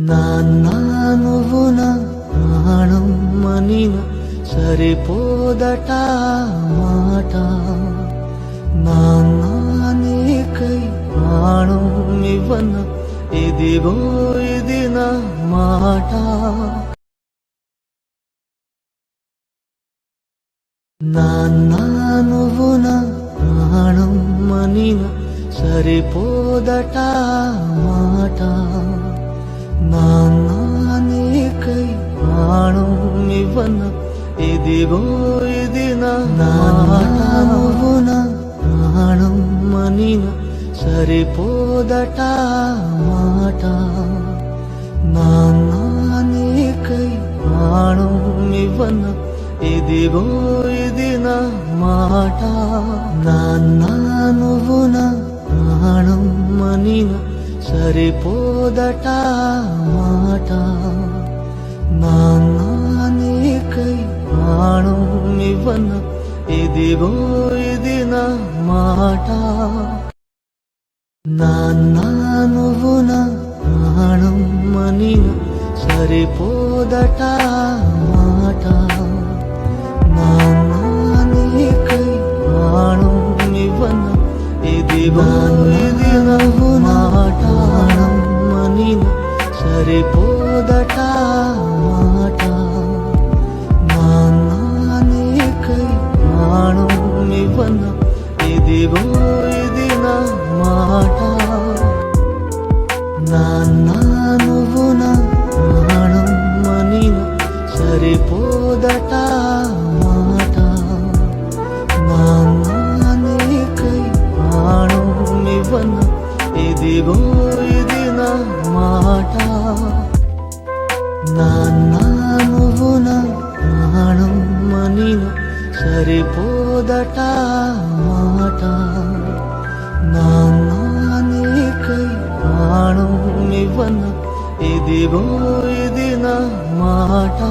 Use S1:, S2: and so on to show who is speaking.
S1: నాన్న నువ్వు నా ప్రాణం మనిన సరిపోదట మాట. నాన్న నీకై ప్రాణం ఇవ్వన ఇదిగో ఇది నా మాట. నాన్న నువ్వు నా ప్రాణం మనిన సరిపోదట మాట. నాన్న నీకై ప్రాణం ఇవ్వన ఇదిగో ఇది నా మాట. నువ్వు నా ప్రాణం మనిన సరిపోదట మాట. నాన్న నీకై ప్రాణం ఇవ్వన ఇదిగో ఇది నా మాట. నాన్న నువ్వు నా ప్రాణం మనిన సరిపోదట మాట. నాన్న నీకై ప్రాణం ఇవ్వన ఇదిగో ఇది నా మాట. నాన్న నువ్వు నా ప్రాణం మనిన సరిపోదట మాట. నాన్న నీకై ప్రాణం ఇవ్వన ఇదిగో ఇది నా మాట. మనిన సరిపోదట మాట. నాన్న నీకై ప్రాణం ఇవ్వన ఇదిగో ఇది నా మాట. నాన్న నువ్వు నా ప్రాణం మనిన సరిపోదట మాట. నాన్న నీకై ప్రాణం ఇవ్వన ఇదిగో ఇది నా మాట. నాన్న నువ్వు నా ప్రాణం మనిన సరిపోదట మాట. నాన్న నీకై ప్రాణం ఇవ్వన ఇదిగో ఇది నా మాట.